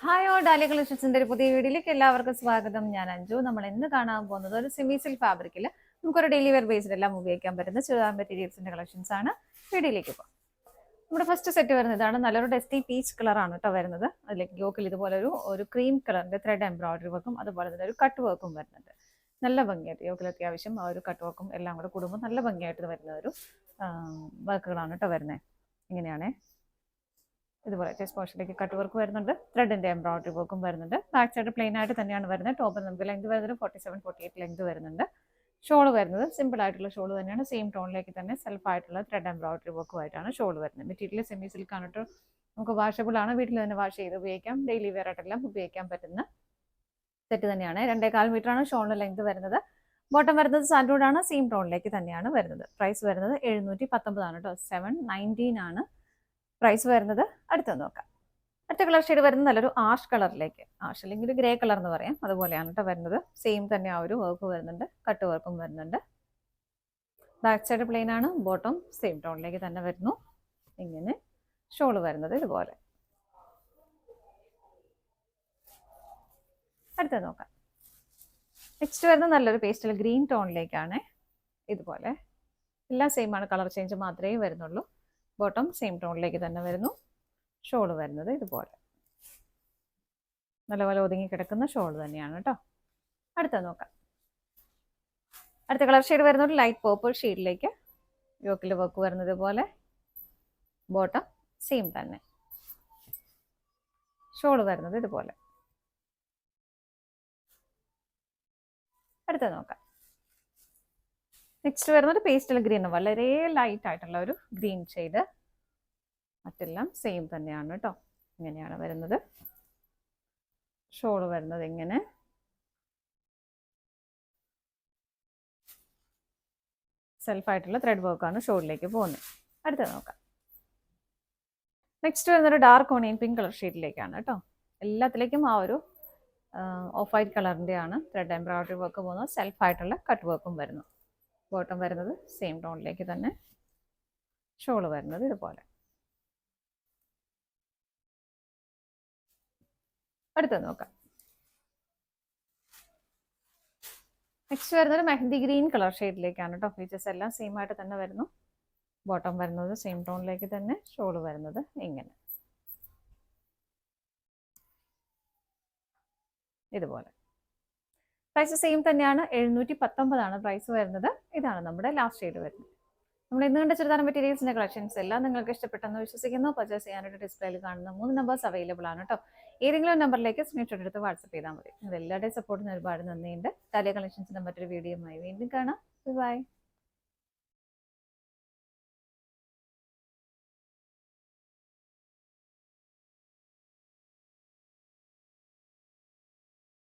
Hi all dahlia കളക്ഷൻസിന്റെ ഒരു പുതിയ വീഡിയോയിലേക്ക് എല്ലാവർക്കും സ്വാഗതം. ഞാൻ അഞ്ജു. നമ്മൾ ഇന്ന് കാണാൻ പോകുന്നത് ഒരു സെമി സിൽക്ക് ഫാബ്രിക്കിൽ നമുക്കൊരു ഡെയിലി വെയർ ബേസ്ഡ് എല്ലാം ഉപയോഗിക്കാൻ പറ്റുന്ന ചുരിദാർ മെറ്റീരിയൽസിന്റെ കളക്ഷൻസ് ആണ്. വീഡിയോയിലേക്ക് പോകാം. നമ്മുടെ ഫസ്റ്റ് സെറ്റ് വരുന്നതാണ് നല്ലൊരു ഡസ്റ്റി പീച്ച് കളറാണ് കേട്ടോ വരുന്നത്. അതിലേക്ക് യോക്കിൽ ഇതുപോലെ ഒരു ക്രീം കളറിന്റെ ത്രെഡ് എംബ്രോയിഡറി വർക്കും അതുപോലെ തന്നെ ഒരു കട്ട് വർക്കും വരുന്നുണ്ട്. നല്ല ഭംഗിയായിട്ട് യോക്കിൽ അത്യാവശ്യം ആ ഒരു കട്ട് വർക്കും എല്ലാം കൂടെ കൂടുമ്പോൾ നല്ല ഭംഗിയായിട്ട് വരുന്ന ഒരു വർക്കുകളാണ് കേട്ടോ വരുന്നത്. ഇങ്ങനെയാണേ. ഇതുപോലെ ചെസ്റ്റ് പോർഷനിലേക്ക് കട്ട് വർക്ക് വരുന്നുണ്ട്, ത്രെഡിന്റെ എംബ്രോയിഡറി വർക്കും വരുന്നുണ്ട്. ബാക്ക് സൈഡ് പ്ലെയിൻ ആയിട്ട് തന്നെയാണ് വരുന്നത്. ടോപ്പിൽ നമുക്ക് ലെങ്ത് വരുന്നത് 47-48 ലെങ്ത് വരുന്നുണ്ട്. ഷോൾ വരുന്നത് സിമ്പിൾ ആയിട്ടുള്ള ഷോൾ തന്നെയാണ്. സെയിം ടോണിലേക്ക് തന്നെ സെൽഫ് ആയിട്ടുള്ള ത്രെഡ് എംബ്രോയിഡറി വർക്കുമായിട്ടാണ് ഷോൾ വരുന്നത്. മെറ്റീരിയൽ സെമി സിൽക്ക് ആണ് കേട്ടോ. നമുക്ക് വാഷബിൾ ആണ്, വീട്ടിൽ തന്നെ വാഷ് ചെയ്ത് ഉപയോഗിക്കാം. ഡെയിലി വെയർ ആയിട്ടെല്ലാം ഉപയോഗിക്കാൻ പറ്റുന്ന സെറ്റ് തന്നെയാണ്. 2.25 മീറ്റർ ആണ് ഷോളിന് ലെങ്ത് വരുന്നത്. ബോട്ടം വരുന്നത് സാൻഡൂഡ് ആണ്, സെയിം ടോണിലേക്ക് തന്നെയാണ് വരുന്നത്. പ്രൈസ് വരുന്നത് 719 ആണ് കേട്ടോ. 719 ആണ് പ്രൈസ് വരുന്നത്. അടുത്ത് നോക്കാം. അടുത്ത കളർ ഷെയ്ഡ് വരുന്നത് നല്ലൊരു ആഷ് കളറിലേക്ക്, ആഷ് അല്ലെങ്കിൽ ഒരു ഗ്രേ കളർ എന്ന് പറയാം, അതുപോലെയാണ് കേട്ടോ വരുന്നത്. സെയിം തന്നെ ആ ഒരു വർക്ക് വരുന്നുണ്ട്, കട്ട് വർക്കും വരുന്നുണ്ട്. ബാക്ക് സൈഡ് പ്ലെയിൻ ആണ്, ബോട്ടം സെയിം ടോണിലേക്ക് തന്നെ വരുന്നു. ഇങ്ങനെ ഷോൾ വരുന്നത് ഇതുപോലെ. അടുത്ത നോക്കാം. നെക്സ്റ്റ് വരുന്നത് നല്ലൊരു പേസ്റ്റൽ ഗ്രീൻ ടോണിലേക്കാണ്. ഇതുപോലെ എല്ലാം സെയിം ആണ്, കളർ ചേഞ്ച് മാത്രമേ വരുന്നുള്ളൂ. ബോട്ടം സെയിം ടോണിലേക്ക് തന്നെ വരുന്നു. ഷോൾ വരുന്നത് ഇതുപോലെ നല്ലപോലെ ഒതുങ്ങി കിടക്കുന്ന ഷോൾ തന്നെയാണ് കേട്ടോ. അടുത്ത നോക്കാം. അടുത്ത കളർ ഷെയ്ഡ് വരുന്നത് ലൈറ്റ് പേർപ്പിൾ ഷെയ്ഡിലേക്ക്, യോക്കിൽ വർക്ക് വരുന്നത് പോലെ. ബോട്ടം സെയിം തന്നെ, ഷോൾ വരുന്നത് ഇതുപോലെ. അടുത്ത നോക്കാം. നെക്സ്റ്റ് വരുന്നത് പേസ്റ്റൽ ഗ്രീൻ, വളരെ ലൈറ്റ് ആയിട്ടുള്ള ഒരു ഗ്രീൻ ഷെയ്ഡ്. മറ്റെല്ലാം സെയിം തന്നെയാണ് കേട്ടോ. ഇങ്ങനെയാണ് വരുന്നത്. ഷോൾ വരുന്നത് ഇങ്ങനെ. സെൽഫായിട്ടുള്ള ത്രെഡ് വർക്കാണ് ഷോളിലേക്ക് പോകുന്നത്. അടുത്ത നോക്കാം. നെക്സ്റ്റ് വരുന്നൊരു ഡാർക്ക് ഓണിയൻ പിങ്ക് കളർ ഷെയ്ഡിലേക്കാണ് കേട്ടോ. എല്ലാത്തിലേക്കും ആ ഒരു ഓഫ് വൈറ്റ് കളറിൻ്റെ ആണ് ത്രെഡ് എംബ്രോയിഡറി വർക്ക് പോകുന്നത്. സെൽഫായിട്ടുള്ള കട്ട് വർക്കും വരുന്നു. ബോട്ടം വരുന്നത് സെയിം ടോണിലേക്ക് തന്നെ. ഷോൾ വരുന്നത് ഇതുപോലെ. അടുത്ത നോക്കാം. നെക്സ്റ്റ് വരുന്നത് മെഹന്തി ഗ്രീൻ കളർ ഷെയ്ഡിലേക്കാണ് കേട്ടോ. ഫീച്ചേഴ്സ് എല്ലാം സെയിം ആയിട്ട് തന്നെ വരുന്നു. ബോട്ടം വരുന്നത് സെയിം ടോണിലേക്ക് തന്നെ. ഷോൾ വരുന്നത് ഇങ്ങനെ ഇതുപോലെ. പ്രൈസ് സെയിം തന്നെയാണ്, 719 ആണ് പ്രൈസ് വരുന്നത്. ഇതാണ് നമ്മുടെ ലാസ്റ്റ് ഷെയ്ഡ് വരുന്നത്. നമ്മൾ ഇന്ന് കണ്ട ചുരിദാർ മെറ്റീരിയൽസിന്റെ കളക്ഷൻസ് എല്ലാം നിങ്ങൾക്ക് ഇഷ്ടപ്പെട്ടെന്ന് വിശ്വസിക്കുന്നു. പർച്ചേസ് ചെയ്യാനായിട്ട് ഡിസ്പ്ലേയിൽ കാണുന്ന 3 നമ്പേഴ്സ് അവൈലബിൾ ആണ് കേട്ടോ. ഏതെങ്കിലും നമ്പറിലേക്ക് സ്ക്രീൻഷോട്ട് എടുത്ത് വാട്സപ്പ് ചെയ്താൽ മതി. നിങ്ങൾ എല്ലാവരുടെയും സപ്പോർട്ടിന് ഒരുപാട് നന്ദിയുണ്ട്. ഡാലിയ കളക്ഷൻസിന്റെ മറ്റൊരു വീഡിയോയുമായി വീണ്ടും കാണാം. ബൈ.